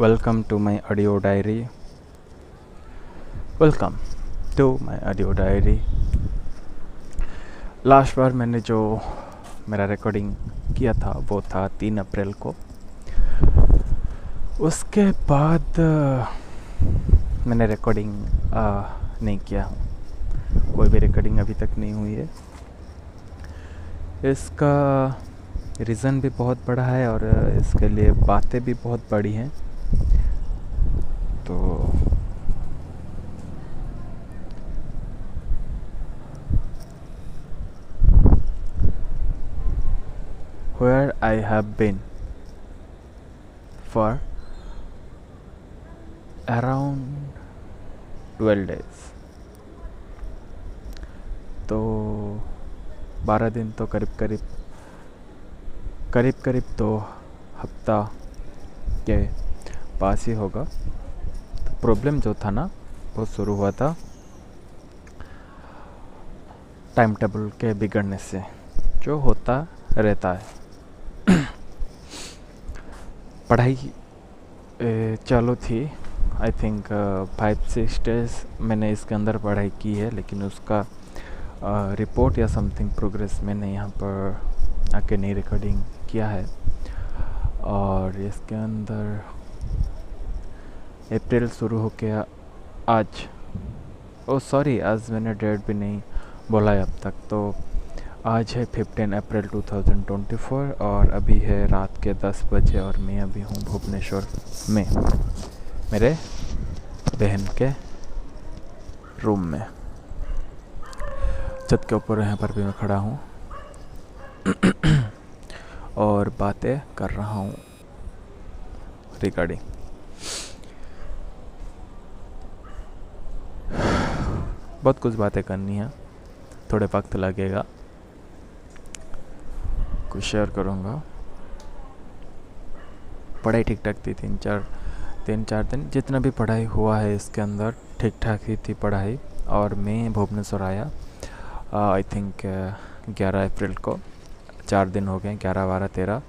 Welcome to my audio diary. Welcome to my audio diary. Last बार मैंने जो मेरा रिकॉर्डिंग किया था वो था 3 अप्रैल को। उसके बाद मैंने रिकॉर्डिंग नहीं किया हूँ। कोई भी रिकॉर्डिंग अभी तक नहीं हुई है। इसका रीज़न भी बहुत बड़ा है और इसके लिए बातें भी बहुत बड़ी हैं। तो where I have been for around 12 days, तो 12 दिन तो करीब तो हफ्ता के पास ही होगा। तो प्रॉब्लम जो था ना वो शुरू हुआ था टाइम टेबल के बिगड़ने से, जो होता रहता है। पढ़ाई चालू थी। आई थिंक 5-6 डेज मैंने इसके अंदर पढ़ाई की है, लेकिन उसका रिपोर्ट या समथिंग प्रोग्रेस मैंने यहाँ पर आके नहीं रिकॉर्डिंग किया है। और इसके अंदर अप्रैल शुरू हो गया आज। आज मैंने डेट भी नहीं बोला है अब तक। तो आज है 15 अप्रैल 2024 और अभी है रात के 10 बजे और मैं अभी हूँ भुवनेश्वर में, मेरे बहन के रूम में। छत के ऊपर यहाँ पर भी मैं खड़ा हूँ और बातें कर रहा हूँ रिकॉर्डिंग। बहुत कुछ बातें करनी है, थोड़े वक्त लगेगा, कुछ शेयर करूँगा। पढ़ाई ठीक ठाक थी। 3-4 दिन जितना भी पढ़ाई हुआ है इसके अंदर ठीक ठाक ही थी पढ़ाई। और मैं भुवनेश्वर आया आई थिंक 11 अप्रैल को। 4 दिन हो गए, 11, 12, 13,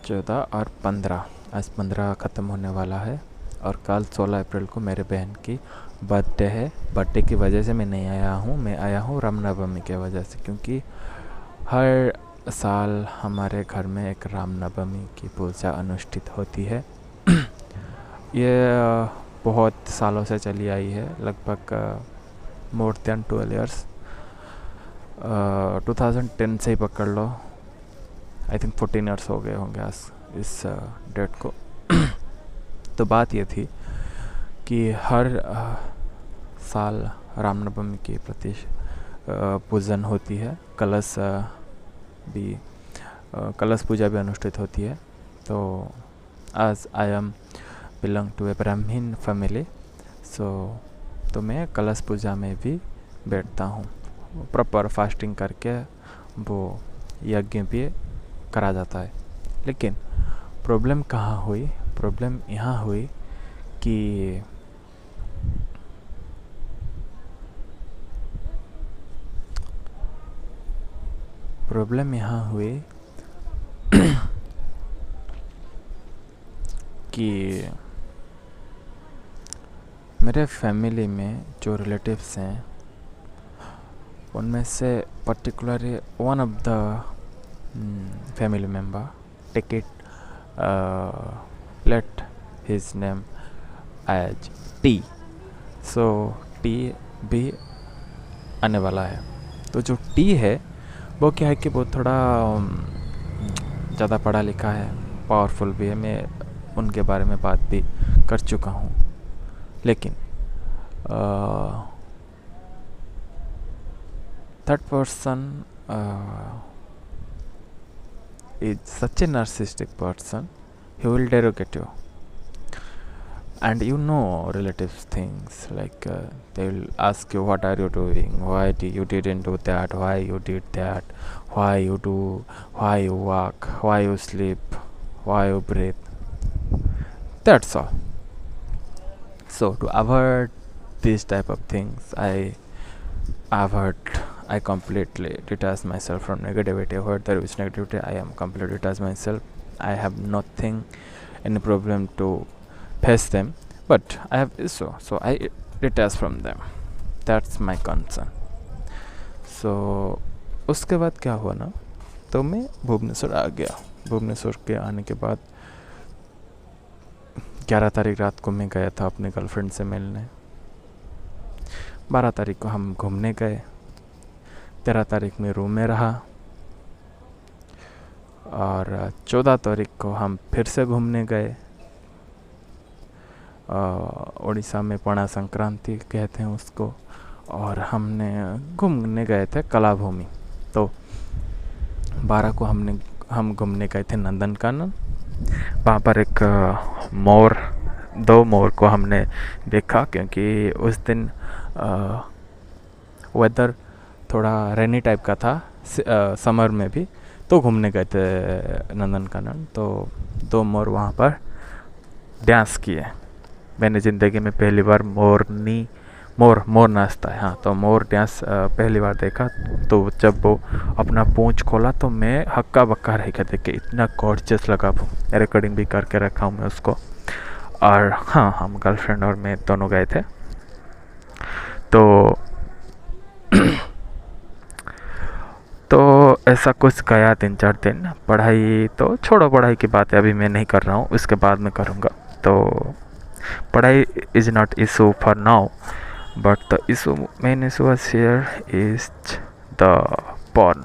14 और 15। आज 15 ख़त्म होने वाला है और कल 16 अप्रैल को मेरे बहन की बर्थडे है। बर्थडे की वजह से मैं नहीं आया हूँ, मैं आया हूँ रामनवमी की वजह से, क्योंकि हर साल हमारे घर में एक रामनवमी की पूजा अनुष्ठित होती है। ये बहुत सालों से चली आई है, लगभग मोर देन 12 ईयर्स। 2010 से ही पकड़ लो। आई थिंक 14 ईयर्स हो गए होंगे आज इस डेट को। तो बात ये थी कि हर साल रामनवमी की पूजन होती है। कलश पूजा भी अनुष्ठित होती है। तो आज आई एम बिलोंग टू ए ब्राह्मण फैमिली, तो मैं कलश पूजा में भी बैठता हूँ। प्रॉपर फास्टिंग करके वो यज्ञ भी करा जाता है। लेकिन प्रॉब्लम कहाँ हुई? प्रॉब्लम यहाँ हुई कि कि मेरे फैमिली में जो रिलेटिव्स हैं उनमें से particularly one of the family member take it let his name as T. So T भी आने वाला है। तो जो टी है वो क्या है कि वो थोड़ा ज़्यादा पढ़ा लिखा है, पावरफुल भी है। मैं उनके बारे में बात भी कर चुका हूँ। लेकिन that person is such a narcissistic person. He will derogate you, and relatives things like they will ask you, what are you doing, why you didn't do that, why you did that, why you do, why you walk, why you sleep, why you breathe. That's all. So to avoid these type of things, I completely detach myself from negativity. Where there is negativity, I am completely detached myself. I have nothing, any problem to face them, but I have issue, so I detach from them. That's my concern. So उसके बाद क्या हुआ ना, तो मैं भुवनेश्वर आ गया. भुवनेश्वर के आने के बाद 11 तारीख रात को मैं गया था अपने गर्लफ्रेंड से मिलने. 12 तारीख को हम घूमने गए. 13 तारीख में रूम में रहा और 14 तारीख को हम फिर से घूमने गए. उड़ीसा में पणा संक्रांति कहते हैं उसको, और हमने घूमने गए थे कलाभूमि. तो 12 को हम घूमने गए थे नंदनकानन. वहाँ पर एक मोर, 2 मोर को हमने देखा, क्योंकि उस दिन वेदर थोड़ा रेनी टाइप का था समर में भी. तो घूमने गए थे नंदनकानन, तो 2 मोर वहाँ पर डांस किए. मैंने ज़िंदगी में पहली बार मोर नाचता है. हाँ, तो मोर डांस पहली बार देखा. तो जब वो अपना पूंछ खोला तो मैं हक्का बक्का रह गया देख के. इतना गॉर्जियस लगा वो. रिकॉर्डिंग भी करके रखा हूँ मैं उसको. और हाँ, हम गर्लफ्रेंड और मैं दोनों गए थे. तो ऐसा कुछ गया 3-4 दिन. पढ़ाई तो छोड़ो, पढ़ाई की बात अभी मैं नहीं कर रहा हूँ, उसके बाद में करूँगा. तो पढ़ाई is not issue for now, but the issue, main issue was here is the porn.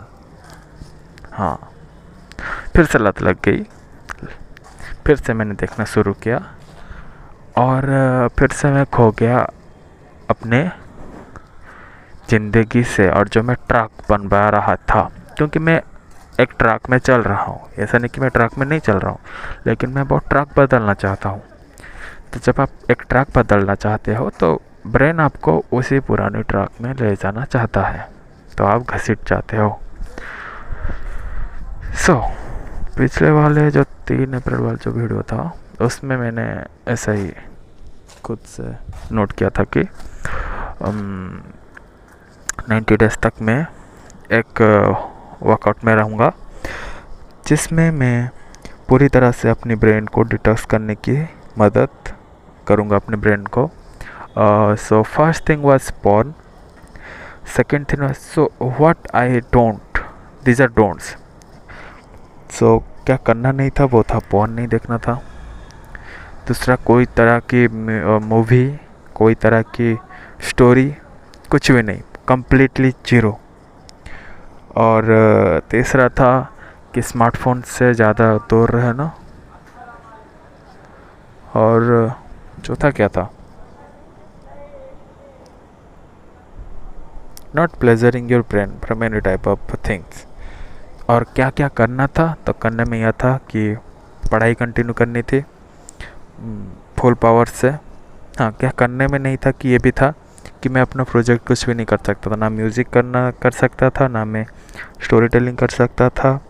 हाँ, फिर से लत लग गई. फिर से मैंने देखना शुरू किया और फिर से मैं खो गया अपने ज़िंदगी से. और जो मैं ट्रैक बनवा रहा था, क्योंकि मैं एक ट्रैक में चल रहा हूँ, ऐसा नहीं कि मैं ट्रैक में नहीं चल रहा हूँ, लेकिन मैं बहुत ट्रैक बदलना चाहता हूँ. तो जब आप एक ट्रैक बदलना चाहते हो तो ब्रेन आपको उसी पुराने ट्रैक में ले जाना चाहता है, तो आप घसीट जाते हो. पिछले वाले जो 3 अप्रैल वाला जो वीडियो था, उसमें मैंने ऐसा ही खुद से नोट किया था कि 90 डेज तक मैं एक वर्कआउट में रहूँगा, जिसमें मैं पूरी तरह से अपनी ब्रेन को डिटॉक्स करने की मदद करूँगा अपने ब्रेन को. So first thing was porn. Second thing was, so what I don't, these are don'ts. So क्या करना नहीं था वो था पॉर्न नहीं देखना था. दूसरा, कोई तरह की मूवी, कोई तरह की स्टोरी, कुछ भी नहीं, कम्प्लीटली जीरो. और तीसरा था कि स्मार्टफोन से ज़्यादा दूर रहना. और चौथा क्या था, not pleasuring your brain from any type of things. और क्या क्या करना था, तो करने में यह था कि पढ़ाई कंटिन्यू करनी थी फुल पावर से. हाँ, क्या करने में नहीं था कि ये भी था कि मैं अपना प्रोजेक्ट कुछ भी नहीं कर सकता था. ना म्यूज़िक कर सकता था, ना मैं स्टोरी टेलिंग कर सकता था,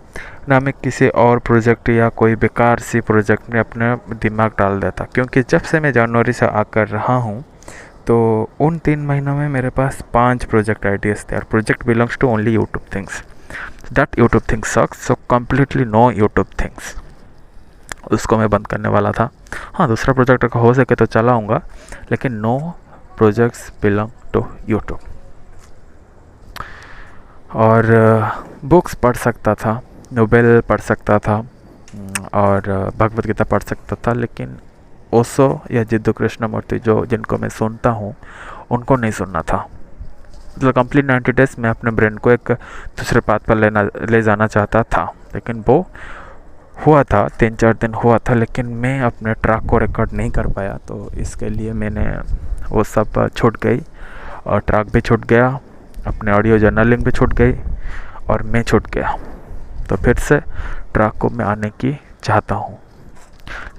ना मैं किसी और प्रोजेक्ट या कोई बेकार सी प्रोजेक्ट में अपना दिमाग डाल देता. क्योंकि जब से मैं जनवरी से आकर रहा हूँ, तो उन 3 महीनों में मेरे पास 5 प्रोजेक्ट आइडियाज़ थे. और project belongs to only YouTube things. That YouTube things sucks, so completely no YouTube things. उसको मैं बंद करने वाला था. हाँ, दूसरा प्रोजेक्ट अगर हो सके तो चलाऊँगा, लेकिन no projects belong to YouTube. और बुक्स पढ़ सकता था, नोवेल पढ़ सकता था, और भगवत गीता पढ़ सकता था, लेकिन ओशो या जिद्दू कृष्णमूर्ति जिनको मैं सुनता हूँ, उनको नहीं सुनना था. मतलब कंप्लीट 90 डेज मैं अपने ब्रेन को एक दूसरे पाथ पर ले जाना चाहता था. लेकिन वो हुआ था, 3-4 दिन हुआ था, लेकिन मैं अपने ट्रैक को रिकॉर्ड नहीं कर पाया. तो इसके लिए मैंने वो सब छूट गई, और ट्रैक भी छूट गया, अपने ऑडियो जर्नलिंग भी छूट गई, और मैं छूट गया. तो फिर से ट्रैक को मैं आने की चाहता हूँ.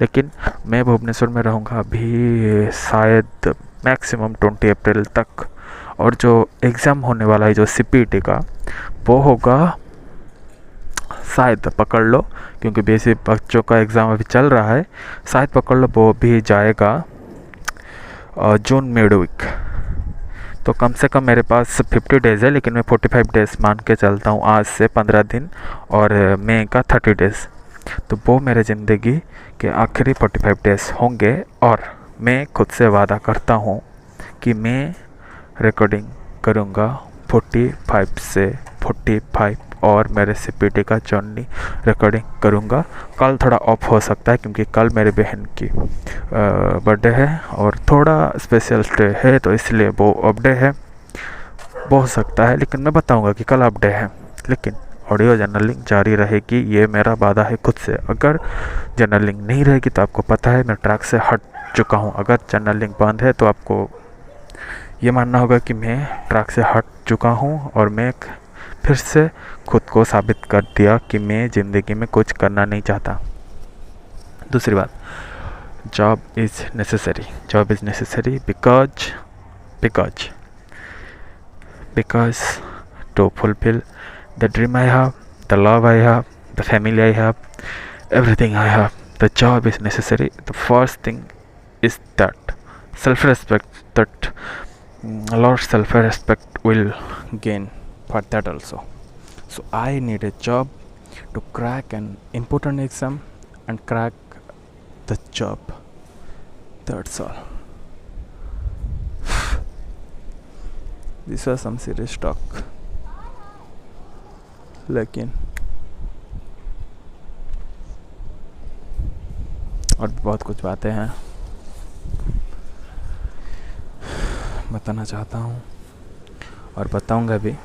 लेकिन मैं भुवनेश्वर में रहूँगा अभी शायद मैक्सिमम 20 अप्रैल तक. और जो एग्ज़ाम होने वाला है जो CPT का, वो होगा शायद, पकड़ लो, क्योंकि बेसिक बच्चों का एग्ज़ाम अभी चल रहा है, शायद पकड़ लो वो भी जाएगा जून मिड वीक. तो कम से कम मेरे पास 50 डेज़ है, लेकिन मैं 45 डेज़ मान के चलता हूँ आज से 15 दिन, और मई का 30 डेज़. तो वो मेरे ज़िंदगी के आखिरी 45 डेज़ होंगे। और मैं खुद से वादा करता हूँ कि मैं रिकॉर्डिंग करूँगा 45 से 45 और मेरे सीपीटी का जर्नी रिकॉर्डिंग करूँगा। कल थोड़ा ऑफ हो सकता है क्योंकि कल मेरे बहन की बर्थडे है और थोड़ा स्पेशल डे है, तो इसलिए वो ऑफ डे है, वो हो सकता है। लेकिन मैं बताऊँगा कि कल ऑफ डे है, लेकिन ऑडियो जर्नलिंग जारी रहेगी, ये मेरा वादा है खुद से। अगर जर्नलिंग नहीं रहेगी तो आपको पता है मैं ट्रैक से हट चुका हूँ। अगर जर्नलिंग बंद है तो आपको ये मानना होगा कि मैं ट्रैक से हट चुका हूँ और मैं फिर से खुद को साबित कर दिया कि मैं ज़िंदगी में कुछ करना नहीं चाहता। दूसरी बात, job is necessary. Job is necessary because to fulfill the dream I have, the love I have, the family I have, everything I have, the job is necessary. The first thing is that self-respect, that a lot of self-respect will gain for that also. So I need a job to crack an important exam and crack the job. That's all. This was some serious talk, लेकिन और बहुत कुछ बातें हैं बताना चाहता हूँ और बताऊँगा भी।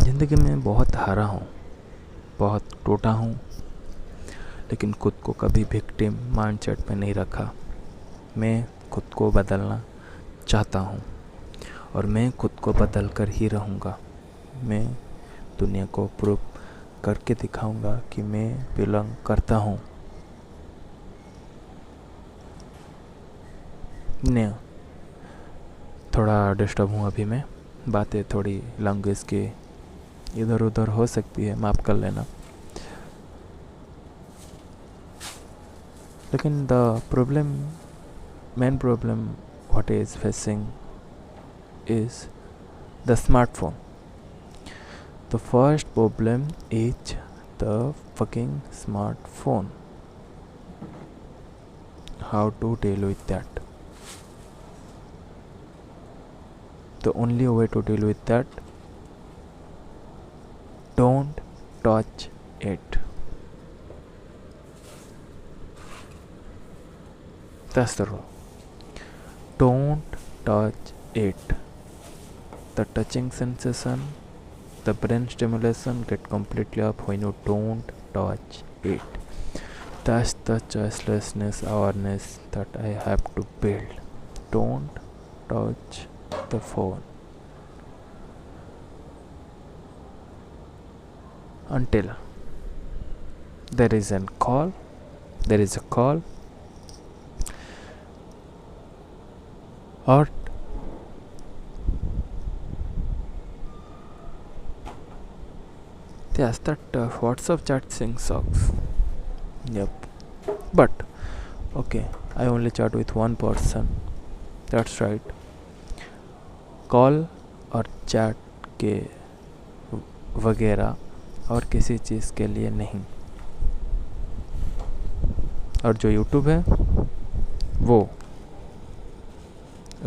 ज़िंदगी में बहुत हारा हूँ, बहुत टूटा हूँ, लेकिन खुद को कभी विक्टिम माइंडसेट में नहीं रखा। मैं खुद को बदलना चाहता हूँ और मैं खुद को बदल कर ही रहूँगा। मैं दुनिया को प्रूव करके दिखाऊँगा कि मैं बिलोंग करता हूँ। नहीं, थोड़ा डिस्टर्ब हूँ अभी मैं, बातें थोड़ी लैंग्वेज की इधर उधर हो सकती है, माफ़ कर लेना। लेकिन the main problem what is facing is the smartphone. The first problem is the fucking smartphone. How to deal with that? The only way to deal with that, don't touch it. That's the rule. Don't touch it. The touching sensation, the brain stimulation get completely off when you don't touch it. That's the choicelessness awareness that I have to build. Don't touch the phone until there is a call. Or yes, that WhatsApp chat thing sucks. Yep. But okay, I only chat with one person. That's right. Call और chat के वगैरह और किसी चीज़ के लिए नहीं। और जो यूट्यूब है वो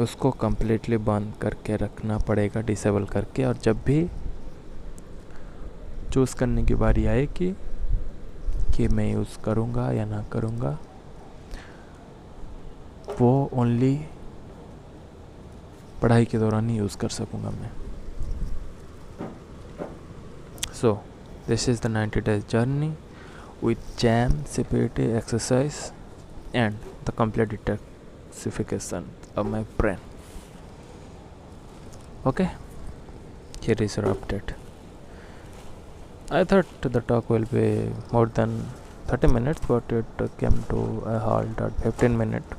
उसको कम्प्लीटली बंद करके रखना पड़ेगा, डिसेबल करके। और जब भी चूज़ करने की बारी आए कि मैं यूज़ करूँगा या ना करूँगा, वो ओनली पढ़ाई के दौरान ही यूज़ कर सकूँगा मैं। So this is the 90 days journey with jam, CPT, exercise and the complete detoxification of my brain. Okay, here is your update. I thought the talk will be more than 30 minutes, but it came to a halt at 15 minutes.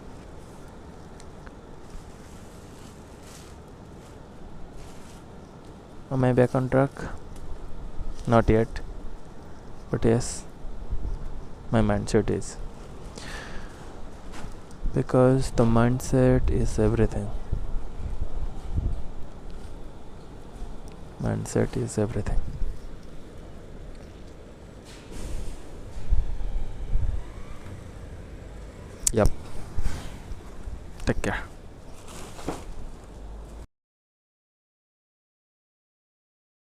Am I back on track? Not yet, but yes, my mindset is, because the mindset is everything. Mindset is everything. Yep. Take care.